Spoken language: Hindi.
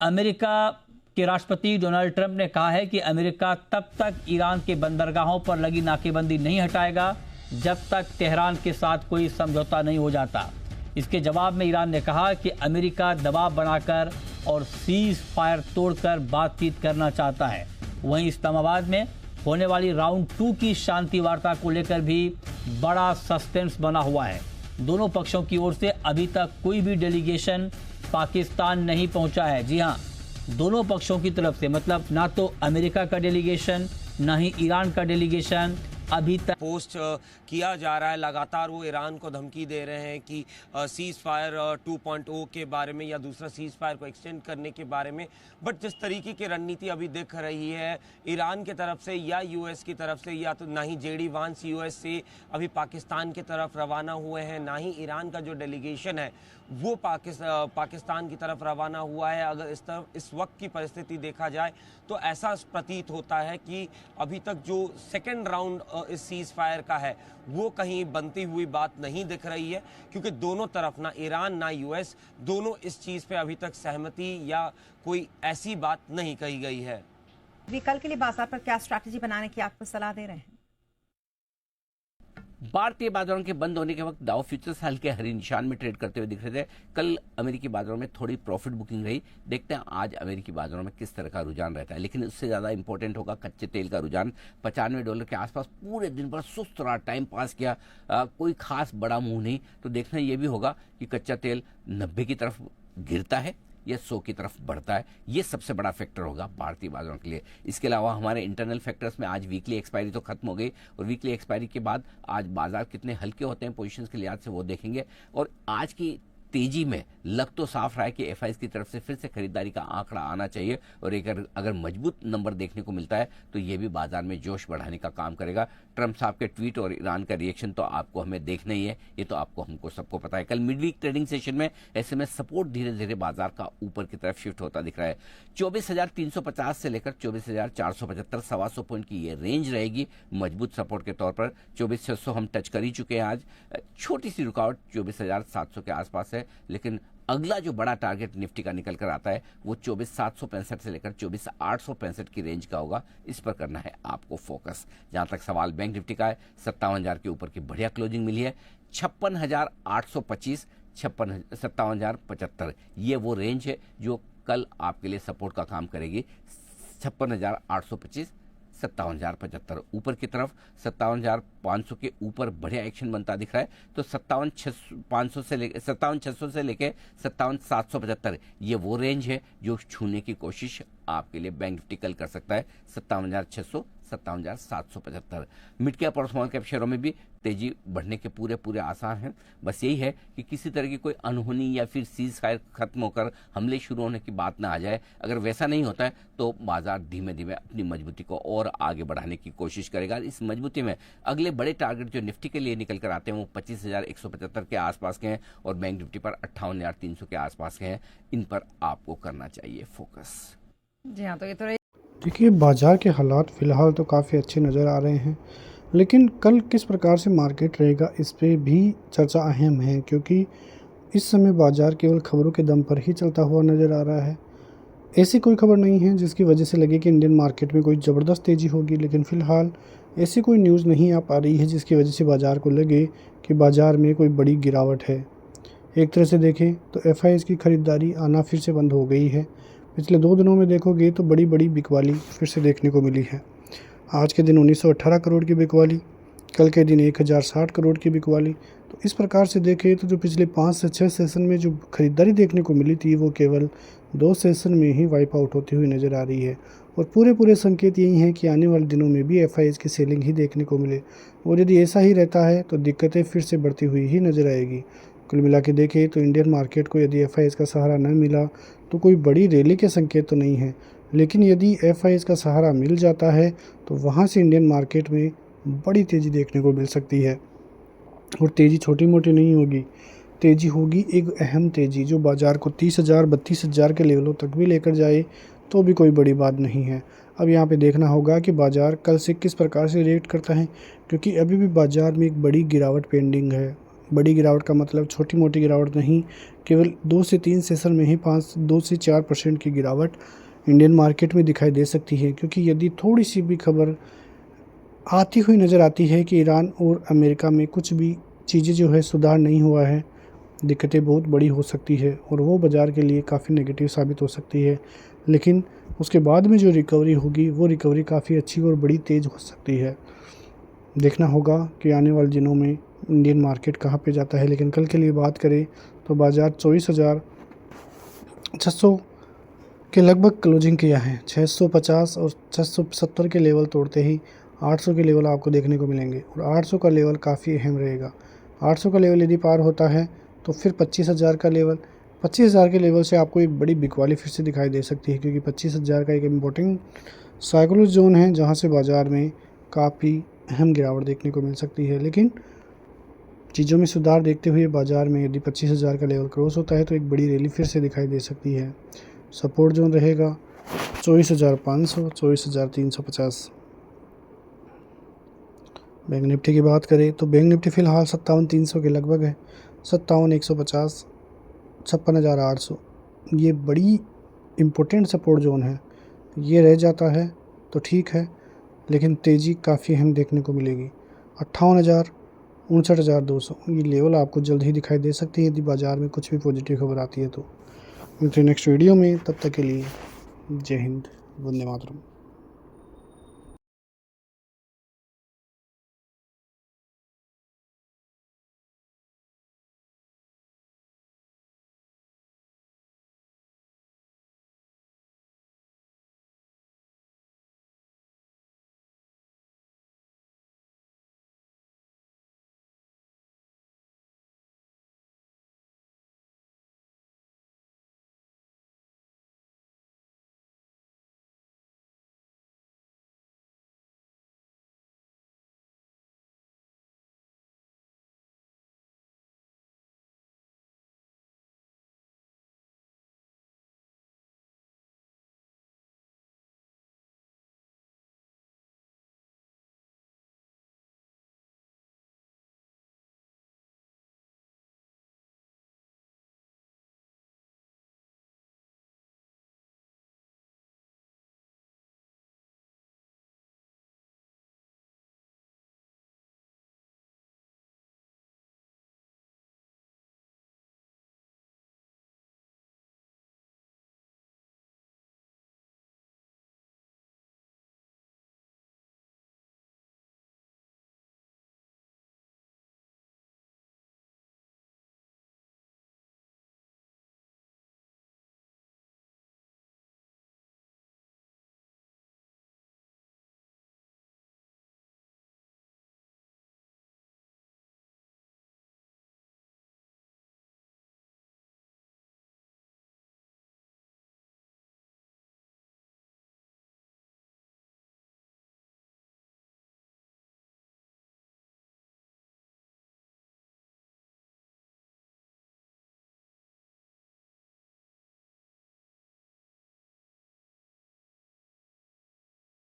अमेरिका के राष्ट्रपति डोनाल्ड ट्रंप ने कहा है कि अमेरिका तब तक ईरान के बंदरगाहों पर लगी नाकेबंदी नहीं हटाएगा जब तक तेहरान के साथ कोई समझौता नहीं हो जाता। इसके जवाब में ईरान ने कहा कि अमेरिका दबाव बनाकर और सीज फायर तोड़कर बातचीत करना चाहता है। वहीं इस्लामाबाद में होने वाली राउंड 2 की शांति वार्ता को लेकर भी बड़ा सस्पेंस बना हुआ है। दोनों पक्षों की ओर से अभी तक कोई भी डेलीगेशन पाकिस्तान नहीं पहुंचा है। जी हां, दोनों पक्षों की तरफ से, मतलब ना तो अमेरिका का डेलीगेशन ना ही ईरान का डेलीगेशन अभी तक पोस्ट किया जा रहा है। लगातार वो ईरान को धमकी दे रहे हैं कि सीज फायर 2.0 के बारे में या दूसरा सीज फायर को एक्सटेंड करने के बारे में। बट जिस तरीके की रणनीति अभी दिख रही है ईरान की तरफ से या यूएस की तरफ से, या तो ना ही जेडी वांस यूएस से अभी पाकिस्तान की तरफ रवाना हुए हैं, ना ही ईरान का जो डेलीगेशन है वो पाकिस्तान की तरफ रवाना हुआ है। अगर इस वक्त की परिस्थिति देखा जाए तो ऐसा प्रतीत होता है कि अभी तक जो सेकेंड राउंड इस सीज फायर का है वो कहीं बनती हुई बात नहीं दिख रही है, क्योंकि दोनों तरफ, ना ईरान ना यूएस, दोनों इस चीज़ पे अभी तक सहमति या कोई ऐसी बात नहीं कही गई है। अभी कल के लिए बाजार पर क्या स्ट्रैटेजी बनाने की आपको सलाह दे रहे हैं? भारतीय बाजारों के बंद होने के वक्त डाउ फ्यूचर्स हल्के हरी निशान में ट्रेड करते हुए दिख रहे थे। कल अमेरिकी बाजारों में थोड़ी प्रॉफिट बुकिंग रही। देखते हैं आज अमेरिकी बाजारों में किस तरह का रुझान रहता है। लेकिन उससे ज़्यादा इंपॉर्टेंट होगा कच्चे तेल का रुझान। $95 के आसपास पूरे दिन भर सुस्त रहा, टाइम पास किया, कोई खास बड़ा मूव नहीं। तो देखना ये भी होगा कि कच्चा तेल 90 की तरफ गिरता है या 100 की तरफ बढ़ता है। ये सबसे बड़ा फैक्टर होगा भारतीय बाजारों के लिए। इसके अलावा हमारे इंटरनल फैक्टर्स में आज वीकली एक्सपायरी तो खत्म हो गई, और वीकली एक्सपायरी के बाद आज बाजार कितने हल्के होते हैं पोजीशंस के लिहाज से वो देखेंगे। और आज की तेजी में लग तो साफ रहा है कि एफआईज की तरफ से फिर से खरीदारी का आंकड़ा आना चाहिए, और एक अगर मजबूत नंबर देखने को मिलता है तो ये भी बाजार में जोश बढ़ाने का काम करेगा। ट्रंप साहब के ट्वीट और ईरान का रिएक्शन तो आपको हमें देखना ही है, ये तो आपको हमको सबको पता है। कल मिड वीक ट्रेडिंग सेशन में ऐसे में सपोर्ट धीरे धीरे बाजार का ऊपर की तरफ शिफ्ट होता दिख रहा है। 24,350 से लेकर 24,475, 125 पॉइंट की ये रेंज रहेगी मजबूत सपोर्ट के तौर पर। 24,600 हम टच कर ही चुके हैं आज। छोटी सी रुकावट 24,700 के आसपास है, लेकिन अगला जो बड़ा टारगेट निफ्टी का निकल कर आता है वो 24,765 से लेकर 24,865 की रेंज का होगा। इस पर करना है आपको फोकस। जहां तक सवाल बैंक निफ्टी का है, 57,000 के ऊपर की बढ़िया क्लोजिंग मिली है। 56,825, 57,075 ये वो रेंज है जो कल आपके लिए सपोर्ट का काम करेगी। 56,825, 57,075 ऊपर की तरफ 57,500 के ऊपर बढ़िया एक्शन बनता दिख रहा है। तो 57,600 से लेकर 57,775 ये वो रेंज है जो छूने की कोशिश आपके लिए बैंक निफ्टी कल कर सकता है। 57,600, 57,775। मिड कैप और स्मॉल कैप शेयरों में भी तेजी बढ़ने के पूरे आसार हैं। बस यही है कि किसी तरह की कोई अनहोनी या फिर सीज फायर खत्म होकर हमले शुरू होने की बात ना आ जाए। अगर वैसा नहीं होता है तो बाजार धीमे धीमे अपनी मजबूती को और आगे बढ़ाने की कोशिश करेगा। इस मजबूती में अगले बड़े टारगेट जो निफ्टी के लिए निकल कर आते हैं वो 25,175 के आसपास के हैं, और बैंक निफ्टी पर 58,300 के आसपास के हैं। इन पर आपको करना चाहिए फोकस। जी हाँ, तो ये तो देखिए, बाज़ार के हालात फ़िलहाल तो काफ़ी अच्छे नज़र आ रहे हैं, लेकिन कल किस प्रकार से मार्केट रहेगा इस पे भी चर्चा अहम है, क्योंकि इस समय बाज़ार केवल खबरों के दम पर ही चलता हुआ नज़र आ रहा है। ऐसी कोई खबर नहीं है जिसकी वजह से लगे कि इंडियन मार्केट में कोई ज़बरदस्त तेज़ी होगी, लेकिन फ़िलहाल ऐसी कोई न्यूज़ नहीं आ पा रही है जिसकी वजह से बाज़ार को लगे कि बाज़ार में कोई बड़ी गिरावट है। एक तरह से देखें तो एफआईएस की ख़रीदारी आना फिर से बंद हो गई है। पिछले 2 दिनों में देखोगे तो बड़ी बिकवाली फिर से देखने को मिली है। आज के दिन 1918 करोड़ की बिकवाली, कल के दिन 1060 करोड़ की बिकवाली। तो इस प्रकार से देखें तो जो पिछले 5 से 6 सेशन में जो खरीदारी देखने को मिली थी वो केवल 2 सेशन में ही वाइप आउट होती हुई नज़र आ रही है, और पूरे संकेत यही हैं कि आने वाले दिनों में भी एफआईएस की सेलिंग ही देखने को मिले, और यदि ऐसा ही रहता है तो दिक्कतें फिर से बढ़ती हुई ही नज़र आएगी। कुल मिला के देखें तो इंडियन मार्केट को यदि एफआईएस का सहारा न मिला तो कोई बड़ी रैली के संकेत तो नहीं है, लेकिन यदि एफआईएस का सहारा मिल जाता है तो वहाँ से इंडियन मार्केट में बड़ी तेज़ी देखने को मिल सकती है। और तेज़ी छोटी मोटी नहीं होगी, तेज़ी होगी एक अहम तेज़ी जो बाज़ार को 30,000 32,000 के लेवलों तक भी लेकर जाए तो भी कोई बड़ी बात नहीं है। अब यहाँ पे देखना होगा कि बाज़ार कल से किस प्रकार से रिएक्ट करता है, क्योंकि अभी भी बाज़ार में एक बड़ी गिरावट पेंडिंग है। बड़ी गिरावट का मतलब छोटी मोटी गिरावट नहीं, केवल 2 से 3 सेशन में ही 2 से 4% की गिरावट इंडियन मार्केट में दिखाई दे सकती है। क्योंकि यदि थोड़ी सी भी खबर आती हुई नज़र आती है कि ईरान और अमेरिका में कुछ भी चीज़ें जो है सुधार नहीं हुआ है, दिक्कतें बहुत बड़ी हो सकती है और वो बाज़ार के लिए काफ़ी नेगेटिव साबित हो सकती है। लेकिन उसके बाद में जो रिकवरी होगी वो रिकवरी काफ़ी अच्छी और बड़ी तेज़ हो सकती है। देखना होगा कि आने वाले दिनों में इंडियन मार्केट कहाँ पे जाता है। लेकिन कल के लिए बात करें तो बाज़ार 24,600 के लगभग क्लोजिंग किया है। 650 और 670 के लेवल तोड़ते ही 800 के लेवल आपको देखने को मिलेंगे और 800 का लेवल काफ़ी अहम रहेगा। 800 का लेवल यदि पार होता है तो फिर 25,000 का लेवल, 25,000 के लेवल से आपको एक बड़ी बिकवाली फिर से दिखाई दे सकती है। क्योंकि 25,000 का एक इम्पोर्टेंट साइकोलॉजिकल जोन है जहां से बाज़ार में काफ़ी अहम गिरावट देखने को मिल सकती है। लेकिन चीज़ों में सुधार देखते हुए बाज़ार में यदि 25,000 का लेवल क्रॉस होता है तो एक बड़ी रैली फिर से दिखाई दे सकती है। सपोर्ट जोन रहेगा 24,500, 24,350। बैंक निफ्टी की बात करें तो बैंक निफ्टी फ़िलहाल 57,300 के लगभग है। 57,150, 56,800 ये बड़ी इम्पोर्टेंट सपोर्ट जोन है। ये रह जाता है तो ठीक है, लेकिन तेज़ी काफ़ी अहम देखने को मिलेगी। 58,000, 59,200 ये लेवल आपको जल्द ही दिखाई दे सकती है यदि बाज़ार में कुछ भी पॉजिटिव खबर आती है तो। मिलते हैं नेक्स्ट वीडियो में, तब तक के लिए जय हिंद, वंदे मातरम।